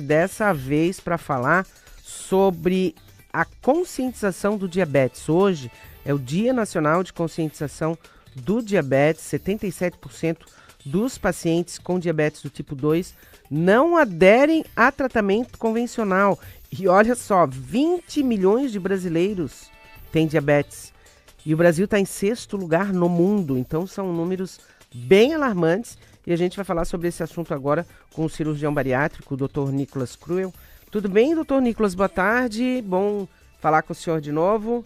Dessa vez para falar sobre a conscientização do diabetes. Hoje é o Dia Nacional de Conscientização do Diabetes. 77% dos pacientes com diabetes do tipo 2 não aderem a tratamento convencional. E olha só, 20 milhões de brasileiros têm diabetes. E o Brasil está em 6º lugar no mundo. Então são números bem alarmantes. E a gente vai falar sobre esse assunto agora com o cirurgião bariátrico, o Dr. Nicolas Cruel. Tudo bem, doutor Nicolas? Boa tarde. Bom falar com o senhor de novo.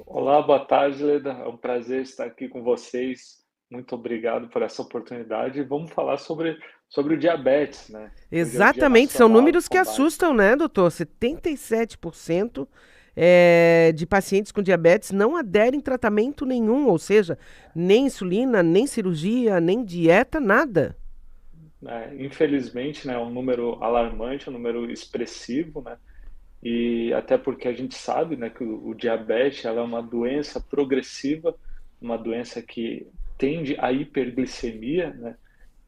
Olá, boa tarde, Leda. É um prazer estar aqui com vocês. Muito obrigado por essa oportunidade. Vamos falar sobre o diabetes, né? Hoje é o Dia Exatamente, são Nacional de números que Combate. assustam, né, doutor? 77% de pacientes com diabetes não aderem a tratamento nenhum, ou seja, nem insulina, nem cirurgia, nem dieta, nada. Infelizmente, né, é um número alarmante, um número expressivo, né? E até porque a gente sabe, né, que o diabetes ela é uma doença progressiva, uma doença que tende à hiperglicemia, né?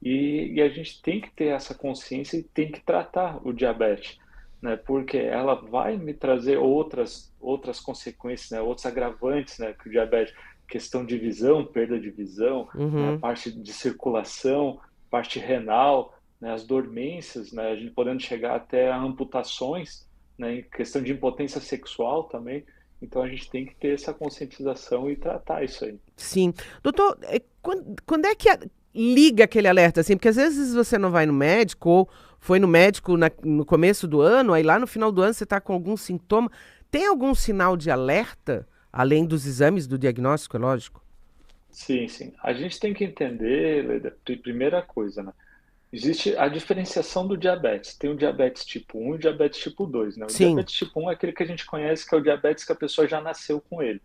E a gente tem que ter essa consciência e tem que tratar o diabetes, né? Porque ela vai me trazer outras consequências, né? Outros agravantes, né? Que o diabetes, questão de visão, perda de visão, né? A Uhum. parte de circulação, parte renal, né? As dormências, né? A gente podendo chegar até a amputações, né? Em questão de impotência sexual também. Então a gente tem que ter essa conscientização e tratar isso aí. Sim. Doutor, quando é que liga aquele alerta, assim? Porque às vezes você não vai no médico, ou foi no médico no começo do ano, aí lá no final do ano você está com algum sintoma. Tem algum sinal de alerta, além dos exames do diagnóstico, é lógico? Sim, sim. A gente tem que entender, Leda, primeira coisa, né? Existe a diferenciação do diabetes. Tem o diabetes tipo 1 e o diabetes tipo 2, né? O Sim. diabetes tipo 1 é aquele que a gente conhece, que é o diabetes que a pessoa já nasceu com ele,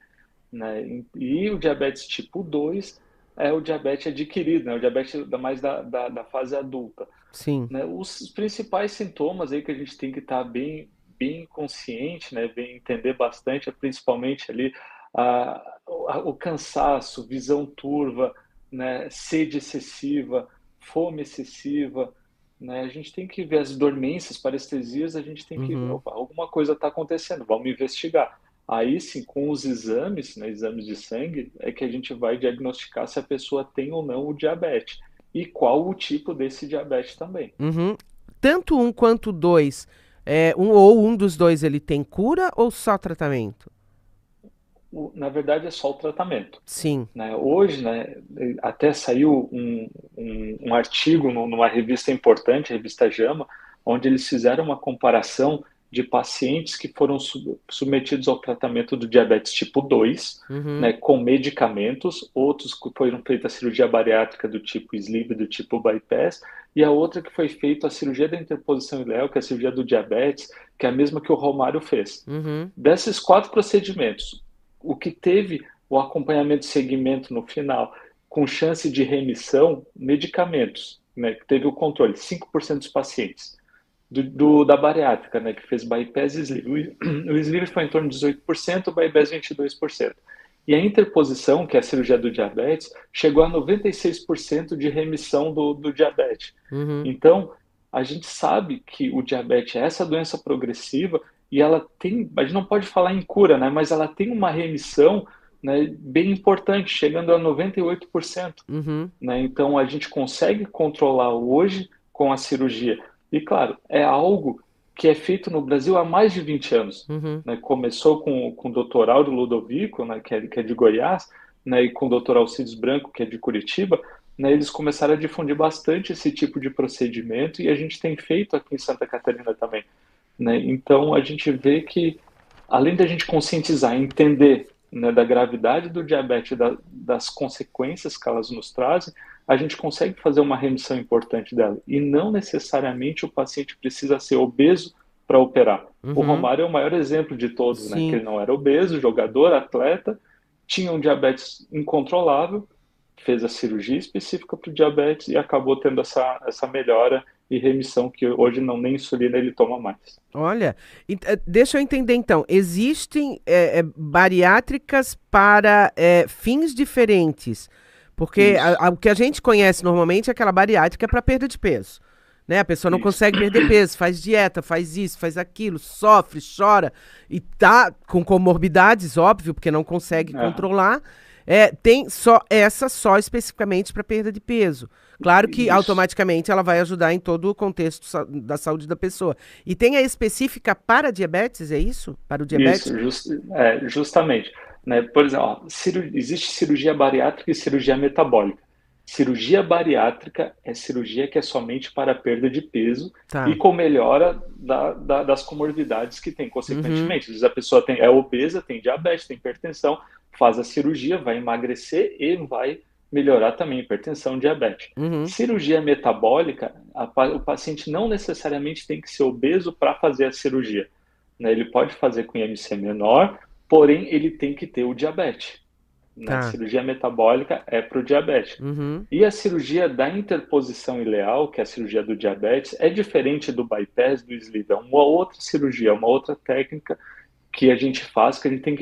né? E o diabetes tipo 2 é o diabetes adquirido, né? O diabetes mais da fase adulta, Sim. né? Os principais sintomas aí que a gente tem que estar bem consciente, né? Bem entender bastante, é principalmente ali o cansaço, visão turva, né? Sede excessiva, fome excessiva, né? A gente tem que ver as dormências, parestesias, a gente tem que, Uhum. opa, alguma coisa está acontecendo, vamos investigar. Aí sim, com os exames, né, exames de sangue, é que a gente vai diagnosticar se a pessoa tem ou não o diabetes e qual o tipo desse diabetes também. Uhum. Tanto um quanto o dois, um dos dois ele tem cura ou só tratamento? Na verdade, é só o tratamento, Sim. né? Hoje, né, até saiu um artigo numa revista importante, a revista JAMA, onde eles fizeram uma comparação de pacientes que foram submetidos ao tratamento do diabetes tipo 2, né, Uhum. com medicamentos, outros que foram feitas a cirurgia bariátrica do tipo sleeve, do tipo bypass, e a outra que foi feita a cirurgia da interposição ileal, que é a cirurgia do diabetes, que é a mesma que o Romário fez. Uhum. Desses 4 procedimentos, o que teve o acompanhamento e segmento no final, com chance de remissão, medicamentos, né, que teve o controle, 5% dos pacientes. Da bariátrica, né, que fez bypass e sleeve. O sleeve foi em torno de 18%, o bypass 22%. E a interposição, que é a cirurgia do diabetes, chegou a 96% de remissão do diabetes. Uhum. Então, a gente sabe que o diabetes é essa doença progressiva e ela tem, a gente não pode falar em cura, né, mas ela tem uma remissão, né, bem importante, chegando a 98%. Uhum. Né? Então, a gente consegue controlar hoje com a cirurgia. E, claro, é algo que é feito no Brasil há mais de 20 anos. Uhum. Né? Começou com o Dr. Aldo Ludovico, né, que é de Goiás, né, e com o Dr. Alcides Branco, que é de Curitiba, né, eles começaram a difundir bastante esse tipo de procedimento e a gente tem feito aqui em Santa Catarina também. Né? Então, a gente vê que, além da gente conscientizar, entender, né, da gravidade do diabetes, das consequências que elas nos trazem, a gente consegue fazer uma remissão importante dela. E não necessariamente o paciente precisa ser obeso para operar. O Uhum. Romário é o maior exemplo de todos, né? Que Sim. ele não era obeso, jogador, atleta, tinha um diabetes incontrolável, fez a cirurgia específica para o diabetes e acabou tendo essa melhora e remissão que hoje não nem insulina ele toma mais. Olha, deixa eu entender então. Existem bariátricas para fins diferentes. Porque Isso. o que a gente conhece normalmente é aquela bariátrica para perda de peso. né? A pessoa não Isso. consegue perder peso, faz dieta, faz isso, faz aquilo, sofre, chora e tá com comorbidades, óbvio, porque não consegue Aham. controlar. Tem só essa só especificamente para perda de peso. Claro que Isso. automaticamente ela vai ajudar em todo o contexto da saúde da pessoa. E tem a específica para diabetes, é isso? Para o diabetes? Isso, justamente. Né? Por exemplo, ó, existe cirurgia bariátrica e cirurgia metabólica. Cirurgia bariátrica é cirurgia que é somente para a perda de peso e Tá. com melhora das comorbidades que tem. Uhum, Consequentemente, às vezes a pessoa é obesa, tem diabetes, tem hipertensão, faz a cirurgia, vai emagrecer e vai melhorar também a hipertensão e diabetes. uhum. Cirurgia metabólica, o paciente não necessariamente tem que ser obeso para fazer a cirurgia, né? Ele pode fazer com IMC menor, porém ele tem que ter o diabetes. Né? Tá. Cirurgia metabólica é para o diabetes. Uhum. E a cirurgia da interposição ileal, que é a cirurgia do diabetes, é diferente do bypass, do sleeve. É uma outra cirurgia, uma outra técnica que a gente faz, que a gente tem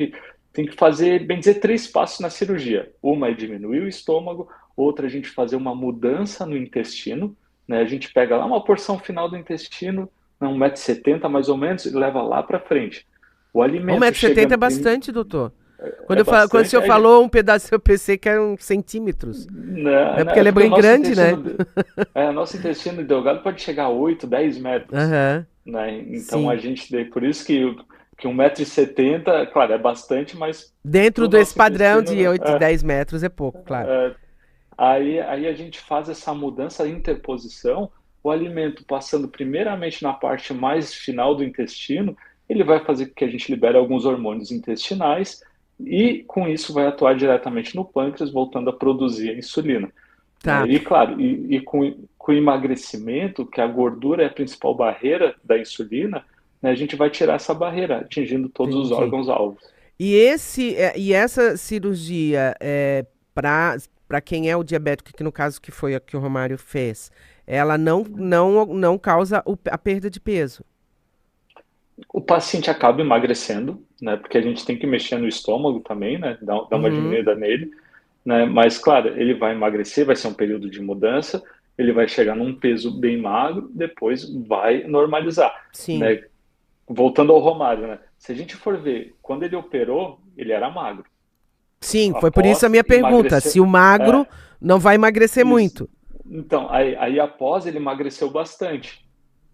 que fazer, bem dizer, três passos na cirurgia. Uma é diminuir o estômago, outra é a gente fazer uma mudança no intestino, né? A gente pega lá uma porção final do intestino, 1,70 m mais ou menos, e leva lá para frente. O alimento 1,70 m é chegando bastante, doutor. é Quando o bastante. senhor falou um pedaço, eu pensei que eram centímetros. Não, É não, porque é ele é porque o bem nosso grande, né? nosso intestino delgado pode chegar a 8, 10 metros, Aham, né? Então a sim. gente, por isso que 1,70 m, claro, é bastante, mas para Dentro o desse nosso padrão intestino, de 8, 10 metros é pouco, claro. aí a gente faz essa mudança, a interposição, o alimento passando primeiramente na parte mais final do intestino, ele vai fazer com que a gente libere alguns hormônios intestinais e com isso vai atuar diretamente no pâncreas, voltando a produzir a insulina. Né? Tá, E claro, com o emagrecimento, que a gordura é a principal barreira da insulina, né, a gente vai tirar essa barreira, atingindo todos os entendi. órgãos-alvos. E essa cirurgia para quem é o diabético, que no caso que foi a que o Romário fez, ela não causa a perda de peso. O paciente acaba emagrecendo, né, porque a gente tem que mexer no estômago também, né, dar uma Uhum, diminuída nele, né, mas claro, ele vai emagrecer, vai ser um período de mudança, ele vai chegar num peso bem magro, depois vai normalizar, sim. né? Voltando ao Romário, né? Se a gente for ver, quando ele operou, ele era magro. Sim, foi por isso a Após minha pergunta. Se emagrecer, o magro é, não vai emagrecer isso. muito. Então, aí após ele emagreceu bastante.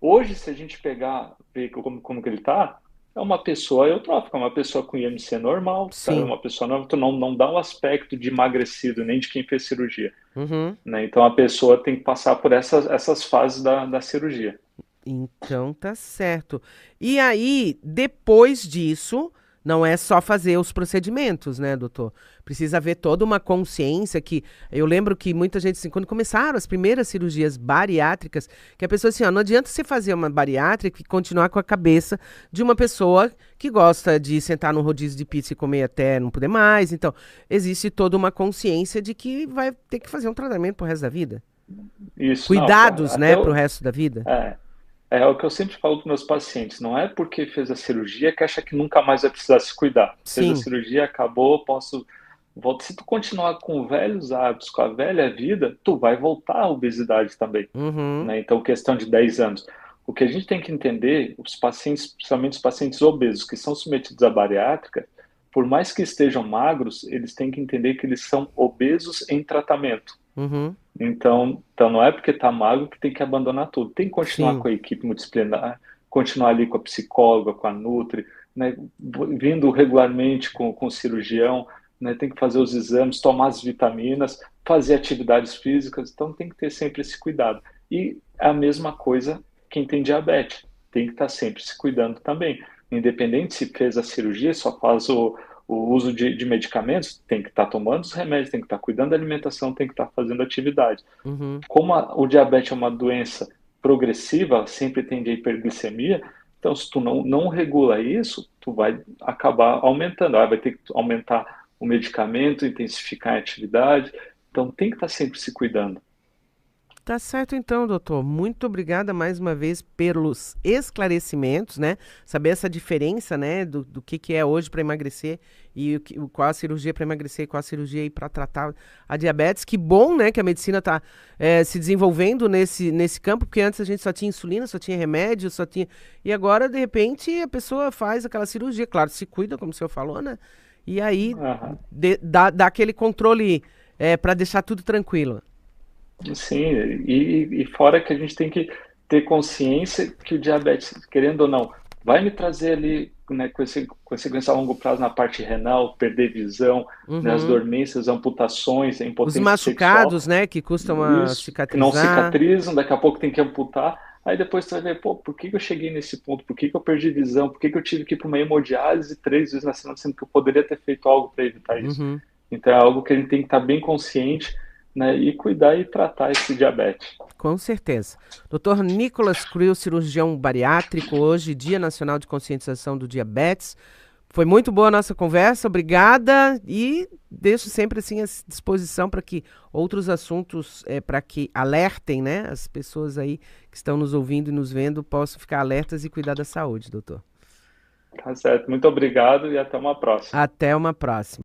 Hoje, se a gente pegar, ver como que ele tá, é uma pessoa eutrófica, uma pessoa com IMC normal, sabe? Sim. Uma pessoa normal, então não dá um aspecto de emagrecido, nem de quem fez cirurgia, Uhum. né? Então a pessoa tem que passar por essas fases da cirurgia. Então tá certo. E aí, depois disso, não é só fazer os procedimentos, né, doutor? Precisa haver toda uma consciência que eu lembro que muita gente assim, quando começaram as primeiras cirurgias bariátricas, que a pessoa assim, ó, não adianta você fazer uma bariátrica e continuar com a cabeça de uma pessoa que gosta de sentar num rodízio de pizza e comer até não poder mais. Então, existe toda uma consciência de que vai ter que fazer um tratamento pro resto da vida. Isso, não, claro. Cuidados, né, pro resto da vida. É, é o que eu sempre falo para meus pacientes, não é porque fez a cirurgia que acha que nunca mais vai precisar se cuidar. Fez a Sim. cirurgia, acabou, posso voltar. Se tu continuar com velhos hábitos, com a velha vida, tu vai voltar à obesidade também, Uhum. né? Então, questão de 10 anos. O que a gente tem que entender, os pacientes, principalmente os pacientes obesos que são submetidos à bariátrica, por mais que estejam magros, eles têm que entender que eles são obesos em tratamento. Uhum. Então não é porque está magro que tem que abandonar tudo. Tem que continuar Sim. com a equipe multidisciplinar, continuar ali com a psicóloga, com a Nutri, né, vindo regularmente com o cirurgião, né, tem que fazer os exames, tomar as vitaminas, fazer atividades físicas. Então tem que ter sempre esse cuidado. E a mesma coisa quem tem diabetes, tem que estar sempre se cuidando também. Independente se fez a cirurgia, só faz o uso de medicamentos, tem que estar tomando os remédios, tem que estar cuidando da alimentação, tem que estar fazendo atividade. Uhum. Como o diabetes é uma doença progressiva, sempre tende a hiperglicemia, então se tu não regula isso, tu vai acabar aumentando, vai ter que aumentar o medicamento, intensificar a atividade, então tem que estar sempre se cuidando. Tá certo então, doutor. Muito obrigada mais uma vez pelos esclarecimentos, né? Saber essa diferença, né, do que é hoje para emagrecer e qual a cirurgia para emagrecer e qual a cirurgia para tratar a diabetes. Que bom, né, que a medicina está se desenvolvendo nesse campo, porque antes a gente só tinha insulina, só tinha remédio, só tinha... E agora, de repente, a pessoa faz aquela cirurgia. Claro, se cuida, como o senhor falou, né? E aí Aham. dá aquele controle para deixar tudo tranquilo. Sim, e fora que a gente tem que ter consciência que o diabetes, querendo ou não, vai me trazer ali, né, consequência a longo prazo na parte renal, perder visão, né, as Uhum. dormências, amputações, a Os impotência sexual, machucados, né, que custam a isso, que não cicatrizar. cicatrizam, daqui a pouco tem que amputar, aí depois você vai ver, pô, por que que eu cheguei nesse ponto? Por que que eu perdi visão? Por que que eu tive que ir para uma hemodiálise 3 vezes na semana, sendo que eu poderia ter feito algo para evitar isso? Uhum. Então é algo que a gente tem que estar bem consciente, né, e cuidar e tratar esse diabetes. Com certeza. Dr. Nicolas Creel, cirurgião bariátrico, hoje, Dia Nacional de Conscientização do Diabetes. Foi muito boa a nossa conversa, obrigada. E deixo sempre assim à disposição para que outros assuntos, para que alertem, né, as pessoas aí que estão nos ouvindo e nos vendo, possam ficar alertas e cuidar da saúde, doutor. Tá certo. Muito obrigado e até uma próxima. Até uma próxima.